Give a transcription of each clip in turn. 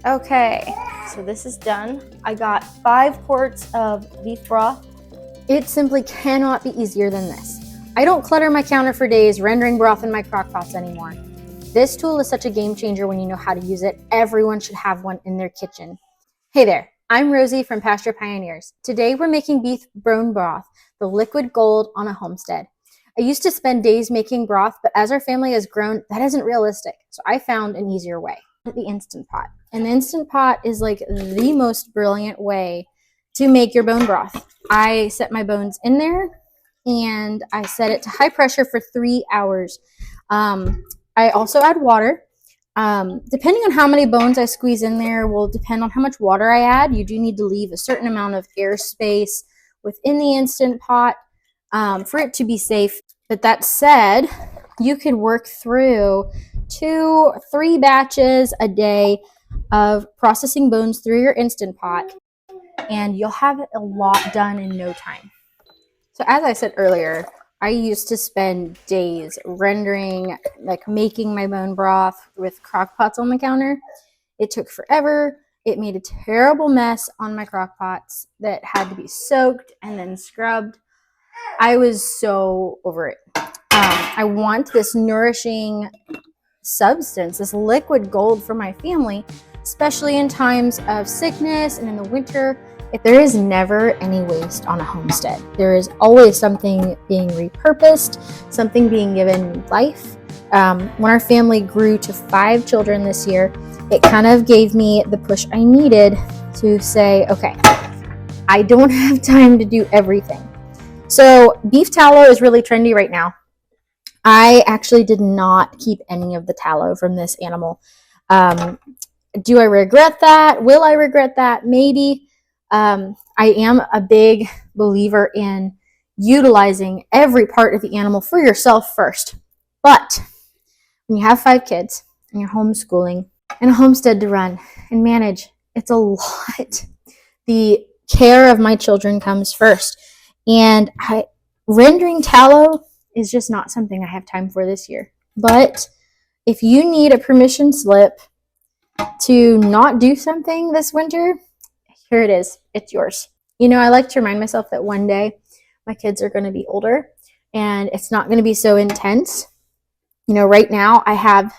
Okay, so this is done. I got 5 quarts of beef broth. It simply cannot be easier than this. I don't clutter my counter for days rendering broth in my crock pots anymore. This tool is such a game changer when you know how to use it. Everyone should have one in their kitchen. Hey there, I'm Rosie from Pasture Pioneers. Today we're making beef bone broth, the liquid gold on a homestead. I used to spend days making broth, but as our family has grown, that isn't realistic. So I found an easier way. The Instant Pot. And the Instant Pot is like the most brilliant way to make your bone broth. I set my bones in there and I set it to high pressure for 3 hours. I also add water. Depending on how many bones I squeeze in there will depend on how much water I add. You do need to leave a certain amount of air space within the Instant Pot for it to be safe. But that said, you can work through 2-3 batches a day of processing bones through your Instant Pot, and you'll have a lot done in no time. So as I said earlier, I used to spend days making my bone broth with crock pots on the counter. It took forever. It made a terrible mess on my crock pots that had to be soaked and then scrubbed. I was so over it. I want this nourishing substance, this liquid gold for my family, especially in times of sickness and in the winter. If there is never any waste on a homestead, there is always something being repurposed, something being given life. When our family grew to 5 children this year, it kind of gave me the push I needed to say, okay, I don't have time to do everything. So beef tallow is really trendy right now. I actually did not keep any of the tallow from this animal. Do I regret that? Will I regret that? Maybe. I am a big believer in utilizing every part of the animal for yourself first. But when you have 5 kids and you're homeschooling and a homestead to run and manage, it's a lot. The care of my children comes first. And rendering tallow is just not something I have time for this year. But if you need a permission slip to not do something this winter, here it is. It's yours. You know, I like to remind myself that one day my kids are going to be older and it's not going to be so intense. You know, right now I have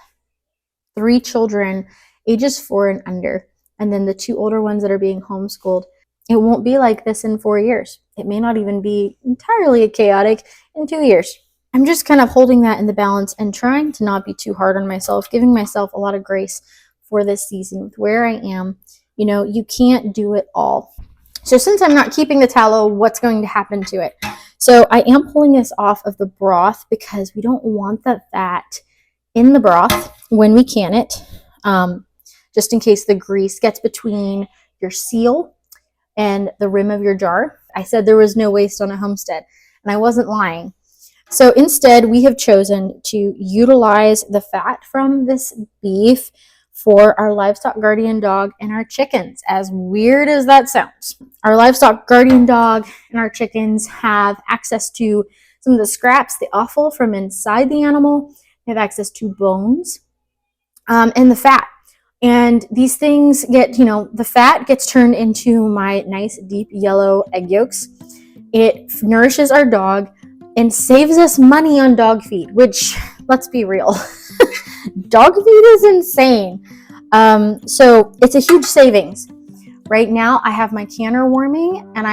3 children, ages 4 and under, and then the 2 older ones that are being homeschooled. It won't be like this in 4 years. It may not even be entirely chaotic in 2 years. I'm just kind of holding that in the balance and trying to not be too hard on myself, giving myself a lot of grace for this season with where I am. You know, you can't do it all. So since I'm not keeping the tallow, what's going to happen to it? So I am pulling this off of the broth because we don't want the fat in the broth when we can it, just in case the grease gets between your seal and the rim of your jar. I said there was no waste on a homestead, and I wasn't lying. So instead, we have chosen to utilize the fat from this beef for our livestock guardian dog and our chickens, as weird as that sounds. Our livestock guardian dog and our chickens have access to some of the scraps, the offal from inside the animal. They have access to bones and the fat. And these things get, the fat gets turned into my nice deep yellow egg yolks. It nourishes our dog and saves us money on dog feed, which, let's be real, dog feed is insane. So it's a huge savings. Right now I have my canner warming, and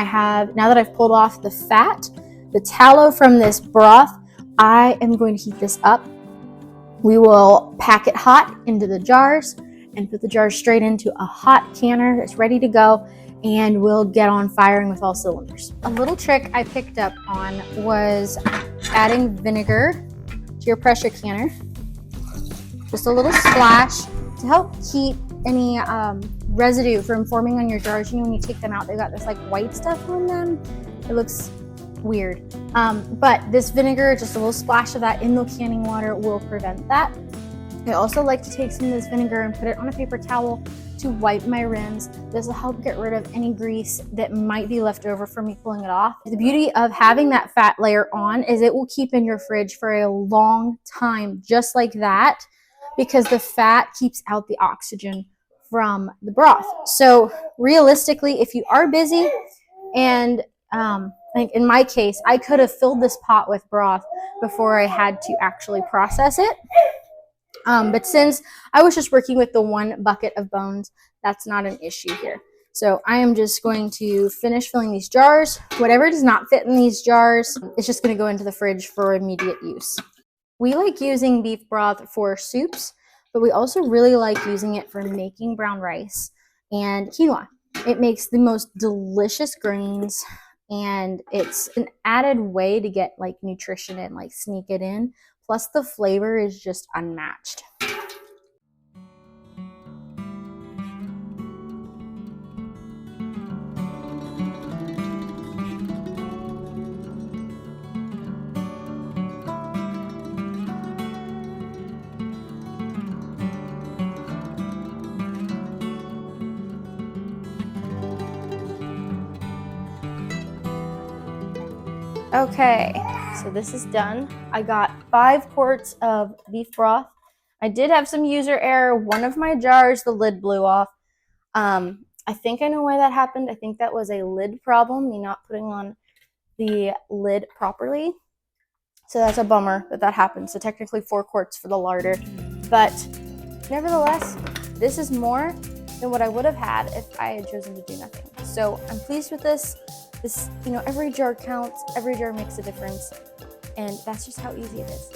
now that I've pulled off the fat, the tallow from this broth, I am going to heat this up. We will pack it hot into the jars and put the jars straight into a hot canner that's ready to go, and we'll get on firing with all cylinders. A little trick I picked up on was adding vinegar to your pressure canner. Just a little splash to help keep any residue from forming on your jars. You know, when you take them out, they've got this like white stuff on them. It looks weird. But this vinegar, just a little splash of that in the canning water, will prevent that. I also like to take some of this vinegar and put it on a paper towel to wipe my rims. This will help get rid of any grease that might be left over from me pulling it off. The beauty of having that fat layer on is it will keep in your fridge for a long time, just like that, because the fat keeps out the oxygen from the broth. So realistically, if you are busy, and like in my case, I could have filled this pot with broth before I had to actually process it. But since I was just working with the 1 bucket of bones, that's not an issue here. So I am just going to finish filling these jars. Whatever does not fit in these jars, it's just going to go into the fridge for immediate use. We like using beef broth for soups, but we also really like using it for making brown rice and quinoa. It makes the most delicious grains, and it's an added way to get like nutrition and like sneak it in. Plus the flavor is just unmatched. Okay, so this is done. I got 5 quarts of beef broth. I did have some user error. One of my jars, the lid blew off. I think I know why that happened. I think that was a lid problem, me not putting on the lid properly. So that's a bummer that happened. So technically 4 quarts for the larder. But nevertheless, this is more than what I would have had if I had chosen to do nothing. So I'm pleased with this. Every jar counts, every jar makes a difference, and that's just how easy it is.